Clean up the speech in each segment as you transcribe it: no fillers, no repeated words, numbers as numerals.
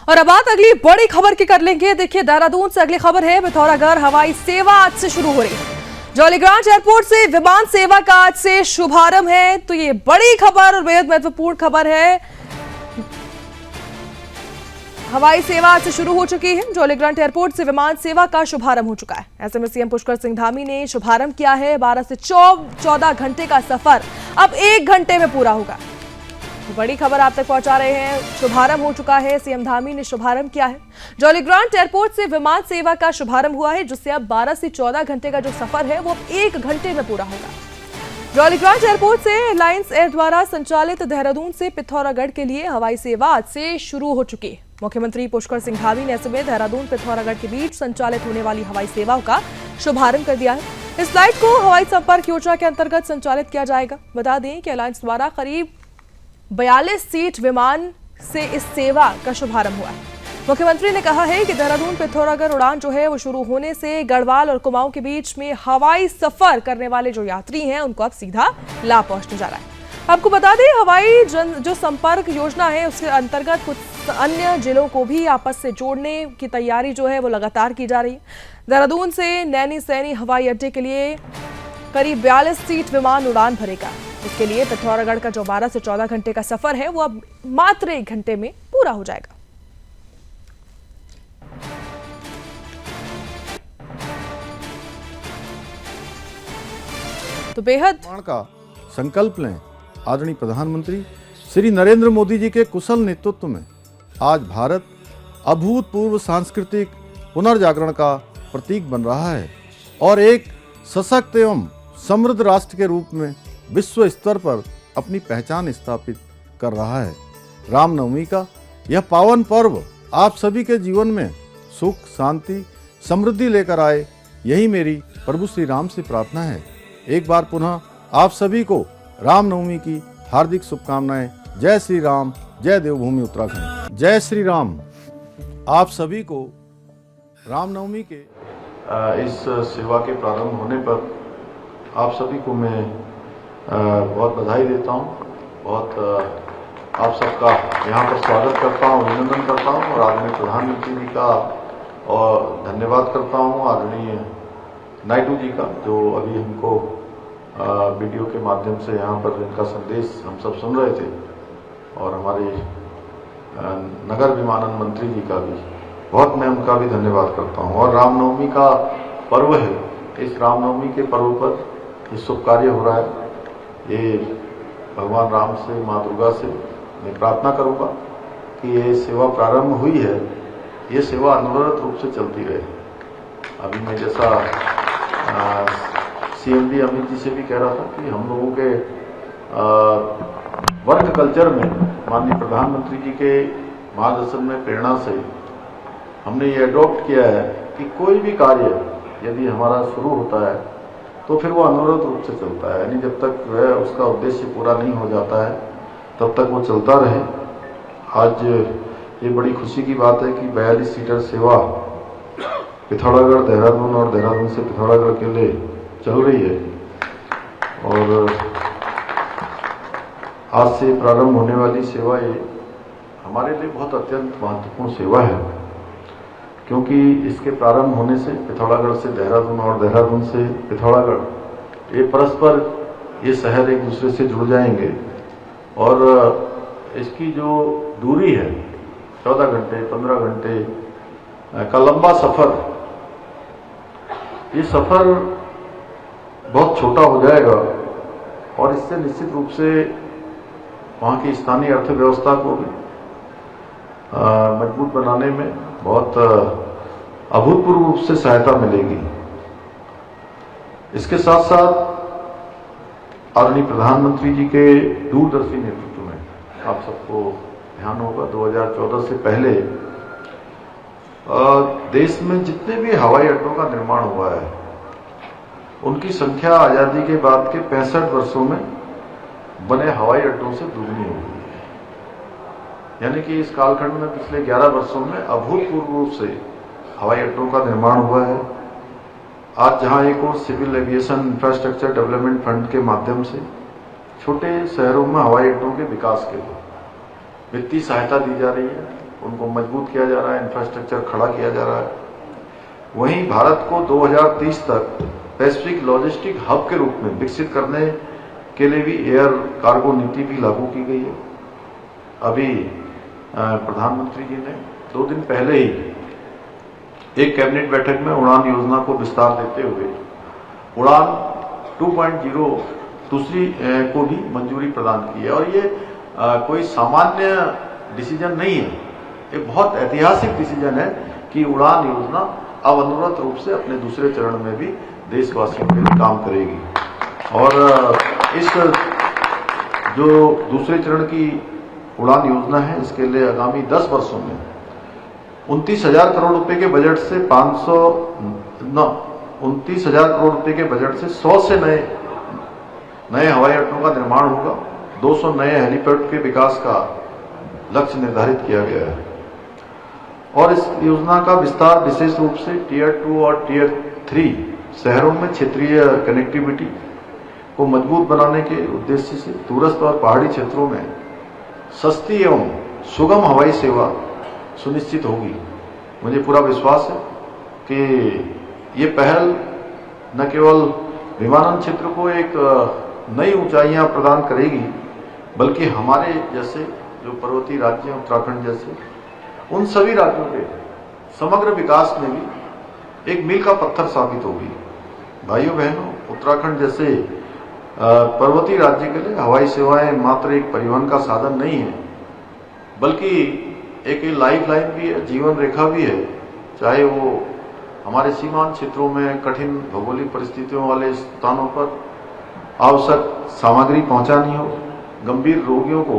और अब बात अगली बड़ी खबर की कर लेंगे। देखिए, देहरादून से अगली खबर है। पिथौरागढ़ हवाई सेवा आज से शुरू हो रही है। जौलीग्रांट एयरपोर्ट से विमान सेवा का आज से शुभारंभ है। तो ये बड़ी खबर और बेहद महत्वपूर्ण खबर है। हवाई सेवा आज से शुरू हो चुकी है। जौलीग्रांट एयरपोर्ट से विमान सेवा का शुभारंभ हो चुका है। ऐसे में सीएम पुष्कर सिंह धामी ने शुभारंभ किया है। 12 से 14 घंटे का सफर अब 1 घंटे में पूरा होगा। बड़ी खबर आप तक पहुंचा रहे हैं। शुभारंभ हो चुका है। सीएम धामी ने शुभारंभ किया है। जौलीग्रांट एयरपोर्ट से विमान सेवा का शुभारंभ हुआ है, जिससे अब 12 से 14 घंटे का जो सफर है वो 1 घंटे में पूरा होगा। जौलीग्रांट एयरपोर्ट से एयरलाइंस एयर द्वारा संचालित देहरादून से पिथौरागढ़ के लिए हवाई सेवा आज से शुरू हो चुकी है। मुख्यमंत्री पुष्कर सिंह धामी ने ऐसे में देहरादून पिथौरागढ़ के बीच संचालित होने वाली हवाई सेवाओं का शुभारंभ कर दिया है। इस फ्लाइट को हवाई संपर्क योजना के अंतर्गत संचालित किया जाएगा। बता दें कि एयरलाइंस द्वारा करीब 42 सीट विमान से इस सेवा का शुभारंभ हुआ है। मुख्यमंत्री ने कहा है कि देहरादून पिथौरागढ़ उड़ान जो है वो शुरू होने से गढ़वाल और कुमाऊं के बीच में हवाई सफर करने वाले जो यात्री हैं उनको अब सीधा लाभ पहुंचने जा रहा है। आपको बता दें, हवाई जो संपर्क योजना है उसके अंतर्गत कुछ अन्य जिलों को भी आपस से जोड़ने की तैयारी जो है वो लगातार की जा रही है। देहरादून से नैनी सैनी हवाई अड्डे के लिए करीब 42 सीट विमान उड़ान भरेगा। इसके लिए पिथौरागढ़ का जो 12 से 14 घंटे का सफर है वो अब मात्र 1 घंटे में पूरा हो जाएगा। तो बेहद का संकल्प लें। आदरणीय प्रधानमंत्री श्री नरेंद्र मोदी जी के कुशल नेतृत्व में आज भारत अभूतपूर्व सांस्कृतिक पुनर्जागरण का प्रतीक बन रहा है और एक सशक्त एवं समृद्ध राष्ट्र के रूप में विश्व स्तर पर अपनी पहचान स्थापित कर रहा है। रामनवमी का यह पावन पर्व आप सभी के जीवन में सुख, शांति, समृद्धि लेकर आए, यही मेरी प्रभु श्री राम से प्रार्थना है। एक बार पुनः आप सभी को रामनवमी की हार्दिक शुभकामनाएं। जय श्री राम, जय देवभूमि उत्तराखंड। जय श्री राम। आप सभी को रामनवमी के इस सेवा के प्रारंभ होने पर आप सभी को मैं बहुत बधाई देता हूँ। बहुत आप सबका यहाँ पर स्वागत करता हूँ, अभिनंदन करता हूँ और आदरणीय प्रधानमंत्री जी का और धन्यवाद करता हूँ, आदरणीय नायडू जी का, जो अभी हमको वीडियो के माध्यम से यहाँ पर इनका संदेश हम सब सुन रहे थे, और हमारे नगर विमानन मंत्री जी का भी बहुत मैं उनका भी धन्यवाद करता हूँ। और रामनवमी का पर्व है, इस रामनवमी के पर्व पर ये शुभ कार्य हो रहा है। ये भगवान राम से, माँ दुर्गा से मैं प्रार्थना करूँगा कि ये सेवा प्रारंभ हुई है, ये सेवा अनवरत रूप से चलती रहे। अभी मैं जैसा सीएमडी अमित जी से भी कह रहा था कि हम लोगों के वर्क कल्चर में माननीय प्रधानमंत्री जी के मार्गदर्शन में, प्रेरणा से हमने ये अडॉप्ट किया है कि कोई भी कार्य यदि हमारा शुरू होता है तो फिर वो अनवरत रूप से चलता है, यानी जब तक वह उसका उद्देश्य पूरा नहीं हो जाता है तब तक वो चलता रहे। आज ये बड़ी खुशी की बात है कि 42 सीटर सेवा पिथौरागढ़, देहरादून और देहरादून से पिथौरागढ़ के लिए चल रही है। और आज से प्रारंभ होने वाली सेवा ये हमारे लिए बहुत अत्यंत महत्वपूर्ण सेवा है, क्योंकि इसके प्रारंभ होने से पिथौरागढ़ से देहरादून और देहरादून से पिथौरागढ़ ये परस्पर ये शहर एक दूसरे से जुड़ जाएंगे और इसकी जो दूरी है 14 घंटे 15 घंटे का लंबा सफर, ये सफर बहुत छोटा हो जाएगा और इससे निश्चित रूप से वहाँ की स्थानीय अर्थव्यवस्था को भी मजबूत बनाने में बहुत अभूतपूर्व रूप से सहायता मिलेगी। इसके साथ साथ आदरणीय प्रधानमंत्री जी के दूरदर्शी नेतृत्व में आप सबको ध्यान होगा 2014 से पहले देश में जितने भी हवाई अड्डों का निर्माण हुआ है उनकी संख्या आजादी के बाद के 65 वर्षों में बने हवाई अड्डों से दुगनी हो गई है। यानी कि इस कालखंड में पिछले 11 वर्षों में अभूतपूर्व रूप से हवाई अड्डों का निर्माण हुआ है। आज जहां एक और civil aviation infrastructure development fund के माध्यम से छोटे शहरों में हवाई अड्डों के विकास के लिए वित्तीय सहायता दी जा रही है, उनको मजबूत किया जा रहा है, इंफ्रास्ट्रक्चर खड़ा किया जा रहा है। वहीं भारत को 2030 तक पैसिफिक लॉजिस्टिक हब के रूप में विकसित करने के लिए भी एयर कार्गो नीति भी लागू की गई है। अभी प्रधानमंत्री जी ने 2 दिन पहले ही एक कैबिनेट बैठक में उड़ान योजना को विस्तार देते हुए उड़ान 2.0 दूसरी को भी मंजूरी प्रदान की है। और ये कोई सामान्य डिसीजन नहीं है, एक बहुत ऐतिहासिक डिसीजन है कि उड़ान योजना अब अनवरत रूप से अपने दूसरे चरण में भी देशवासियों के लिए काम करेगी। और इस जो दूसरे चरण की उड़ान योजना है, इसके लिए आगामी 10 वर्षों में 29,000 करोड़ रुपए के बजट से 29,000 करोड़ रुपए के बजट से 100 से नए हवाई अड्डों का निर्माण होगा। 200 नए हेलीपैड के विकास का लक्ष्य निर्धारित किया गया है। और इस योजना का विस्तार विशेष रूप से टियर 2 और टियर 3 शहरों में क्षेत्रीय कनेक्टिविटी को मजबूत बनाने के उद्देश्य से दूरस्थ और पहाड़ी क्षेत्रों में सस्ती एवं सुगम हवाई सेवा सुनिश्चित होगी। मुझे पूरा विश्वास है कि ये पहल न केवल विमानन क्षेत्र को एक नई ऊंचाइयां प्रदान करेगी, बल्कि हमारे जैसे जो पर्वतीय राज्य उत्तराखंड जैसे उन सभी राज्यों के समग्र विकास में भी एक मील का पत्थर साबित होगी। भाइयों बहनों, उत्तराखंड जैसे पर्वतीय राज्य के लिए हवाई सेवाएं मात्र एक परिवहन का साधन नहीं है, बल्कि एक लाइफ लाइन भी है, जीवन रेखा भी है। चाहे वो हमारे सीमांत क्षेत्रों में कठिन भौगोलिक परिस्थितियों वाले स्थानों पर आवश्यक सामग्री पहुंचानी हो, गंभीर रोगियों को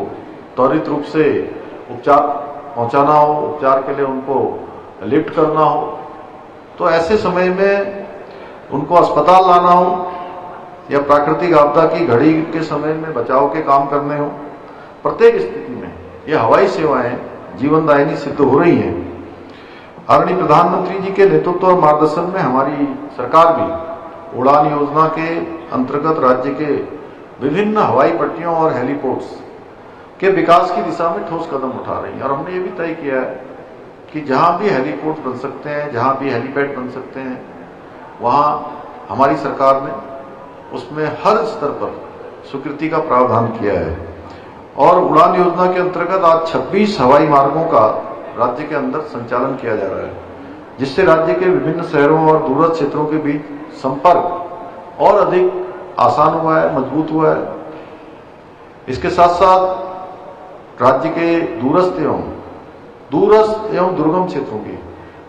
त्वरित रूप से उपचार पहुंचाना हो, उपचार के लिए उनको लिफ्ट करना हो, तो ऐसे समय में उनको अस्पताल लाना हो या प्राकृतिक आपदा की घड़ी के समय में बचाव के काम करने हो, प्रत्येक स्थिति में ये हवाई सेवाएं जीवनदायिनी सिद्ध हो रही हैं। आदरणीय प्रधानमंत्री जी के नेतृत्व और मार्गदर्शन में हमारी सरकार भी उड़ान योजना के अंतर्गत राज्य के विभिन्न हवाई पट्टियों और हेलीपोर्ट्स के विकास की दिशा में ठोस कदम उठा रही है। और हमने ये भी तय किया है कि जहां भी हेलीपोर्ट बन सकते हैं, जहां भी हेलीपैड बन सकते हैं, वहां हमारी सरकार ने उसमें हर स्तर पर स्वीकृति का प्रावधान किया है। और उड़ान योजना के अंतर्गत आज 26 हवाई मार्गों का राज्य के अंदर संचालन किया जा रहा है, जिससे राज्य के विभिन्न शहरों और दूरस्थ क्षेत्रों के बीच संपर्क और अधिक आसान हुआ है, मजबूत हुआ है। इसके साथ साथ राज्य के दूरस्थ एवं दुर्गम क्षेत्रों की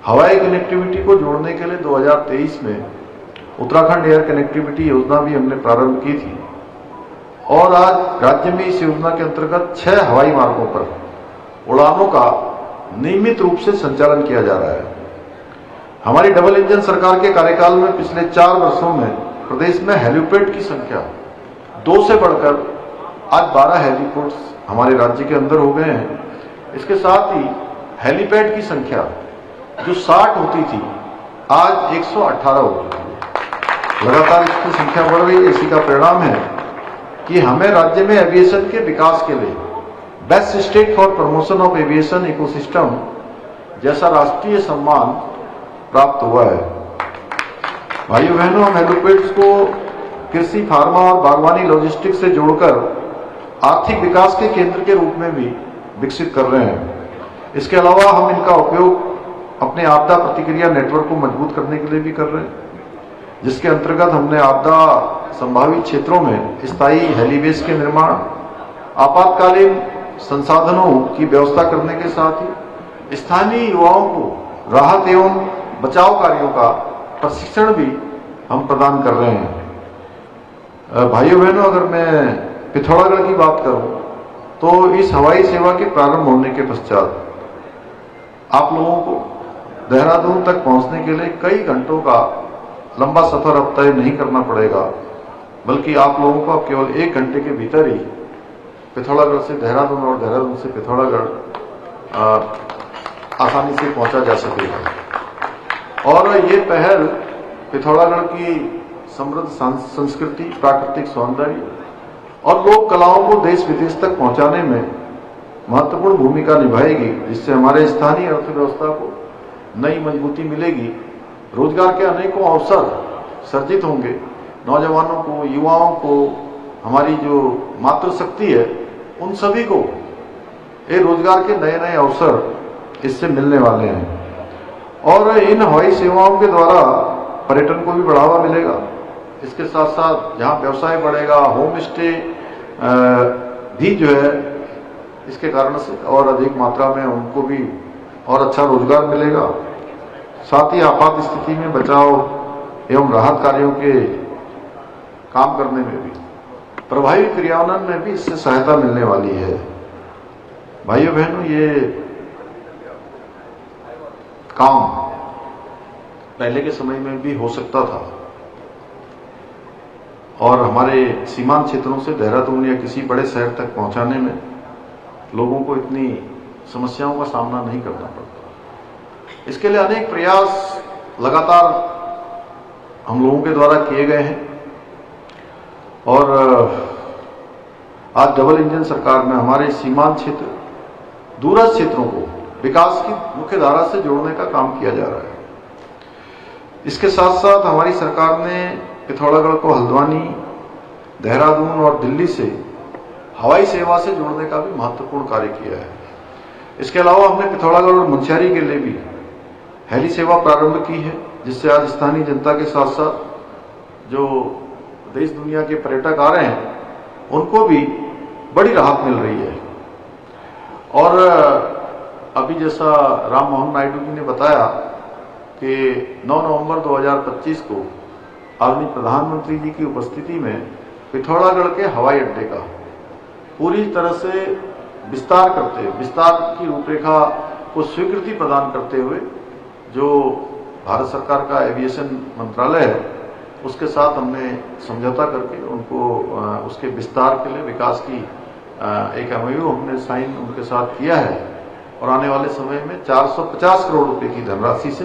हवाई कनेक्टिविटी को जोड़ने के लिए 2023 में उत्तराखंड एयर कनेक्टिविटी योजना भी हमने प्रारंभ की थी। और आज राज्य में इस योजना के अंतर्गत 6 हवाई मार्गों पर उड़ानों का नियमित रूप से संचालन किया जा रहा है। हमारी डबल इंजन सरकार के कार्यकाल में पिछले 4 वर्षों में प्रदेश में हेलीपैड की संख्या 2 से बढ़कर आज 12 हेलीपोर्ट्स हमारे राज्य के अंदर हो गए हैं। इसके साथ ही हेलीपैड की संख्या जो 60 होती थी आज 118 हो चुकी है। लगातार इसकी संख्या बढ़ रही है। इसी का परिणाम है कि हमें राज्य में एविएशन के विकास के लिए best state for promotion of aviation ecosystem जैसा राष्ट्रीय सम्मान प्राप्त हुआ है। भाइयों बहनों, हम हेलीपैड्स को कृषि, फार्मा और बागवानी लॉजिस्टिक्स से जोड़कर आर्थिक विकास के केंद्र के रूप में भी विकसित कर रहे हैं। इसके अलावा हम इनका उपयोग अपने आपदा प्रतिक्रिया नेटवर्क को मजबूत करने के लिए भी कर रहे हैं, जिसके अंतर्गत हमने आपदा संभावित क्षेत्रों में स्थायी हेलीबेस के निर्माण, आपातकालीन संसाधनों की व्यवस्था करने के साथ ही स्थानीय युवाओं को राहत एवं बचाव कार्यों का प्रशिक्षण भी हम प्रदान कर रहे हैं। भाइयों बहनों, अगर मैं पिथौरागढ़ की बात करूं तो इस हवाई सेवा के प्रारंभ होने के पश्चात आप लोगों को देहरादून तक पहुंचने के लिए कई घंटों का लंबा सफर अब तय नहीं करना पड़ेगा, बल्कि आप लोगों को अब केवल 1 घंटे के भीतर ही पिथौरागढ़ से देहरादून और देहरादून से पिथौरागढ़ आसानी से पहुंचा जा सकेगा। और ये पहल पिथौरागढ़ की समृद्ध संस्कृति, प्राकृतिक सौंदर्य और लोक कलाओं को देश विदेश तक पहुंचाने में महत्वपूर्ण भूमिका निभाएगी, जिससे हमारे स्थानीय अर्थव्यवस्था को नई मजबूती मिलेगी। रोजगार के अनेकों अवसर सर्जित होंगे। नौजवानों को, युवाओं को, हमारी जो मातृशक्ति है, उन सभी को ये रोजगार के नए नए अवसर इससे मिलने वाले हैं। और इन हवाई सेवाओं के द्वारा पर्यटन को भी बढ़ावा मिलेगा। इसके साथ साथ जहां व्यवसाय बढ़ेगा, होम स्टे भी जो है इसके कारण से और अधिक मात्रा में उनको भी और अच्छा रोजगार मिलेगा। साथ ही आपात स्थिति में बचाव एवं राहत कार्यों के काम करने में भी, प्रभावी क्रियान्वयन में भी इससे सहायता मिलने वाली है। भाइयों बहनों, ये काम पहले के समय में भी हो सकता था और हमारे सीमांत क्षेत्रों से देहरादून या किसी बड़े शहर तक पहुंचाने में लोगों को इतनी समस्याओं का सामना नहीं करना पड़ता। इसके लिए अनेक प्रयास लगातार हम लोगों के द्वारा किए गए हैं और आज डबल इंजन सरकार में हमारे सीमांत क्षेत्र, दूरस्थ क्षेत्रों को विकास की मुख्य धारा से जोड़ने का काम किया जा रहा है। इसके साथ साथ हमारी सरकार ने पिथौरागढ़ को हल्द्वानी, देहरादून और दिल्ली से हवाई सेवा से जोड़ने का भी महत्वपूर्ण कार्य किया है। इसके अलावा हमने पिथौरागढ़ और मुंशियारी के लिए भी हेली सेवा प्रारंभ की है, जिससे आज स्थानीय जनता के साथ साथ जो देश दुनिया के पर्यटक आ रहे हैं उनको भी बड़ी राहत मिल रही है। और अभी जैसा राम मोहन नायडू जी ने बताया कि 9 नवंबर 2025 को आदरणीय प्रधानमंत्री जी की उपस्थिति में पिथौरागढ़ के हवाई अड्डे का पूरी तरह से विस्तार की रूपरेखा को स्वीकृति प्रदान करते हुए जो भारत सरकार का एविएशन मंत्रालय है उसके साथ हमने समझौता करके उनको उसके विस्तार के लिए विकास की एक एमओयू हमने साइन उनके साथ किया है और आने वाले समय में 450 करोड़ रुपए की धनराशि से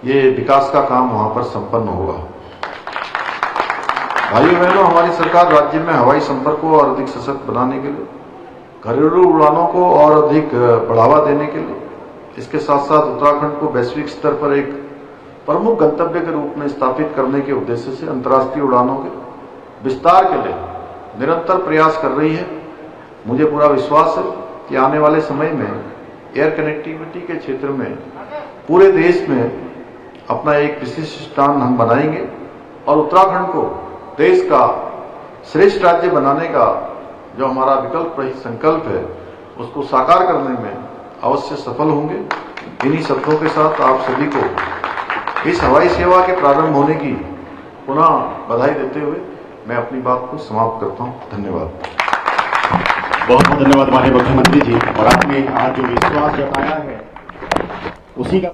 ये विकास का काम वहां पर संपन्न होगा। भाइयों बहनों, हमारी सरकार राज्य में हवाई संपर्क को और अधिक सशक्त बनाने के लिए, घरेलू उड़ानों को और अधिक बढ़ावा देने के लिए, इसके साथ साथ उत्तराखंड को वैश्विक स्तर पर एक प्रमुख गंतव्य के रूप में स्थापित करने के उद्देश्य से अंतर्राष्ट्रीय उड़ानों के विस्तार के लिए निरंतर प्रयास कर रही है। मुझे पूरा विश्वास है कि आने वाले समय में एयर कनेक्टिविटी के क्षेत्र में पूरे देश में अपना एक विशिष्ट स्थान हम बनाएंगे और उत्तराखंड को देश का श्रेष्ठ राज्य बनाने का जो हमारा विकल्प रहित संकल्प है उसको साकार करने में अवश्य सफल होंगे। इन्हीं शब्दों के साथ आप सभी को इस हवाई सेवा के प्रारंभ होने की पुनः बधाई देते हुए मैं अपनी बात को समाप्त करता हूं। धन्यवाद। बहुत बहुत धन्यवाद माननीय मुख्यमंत्री जी। और आपने आज जो विश्वास जताया है उसी का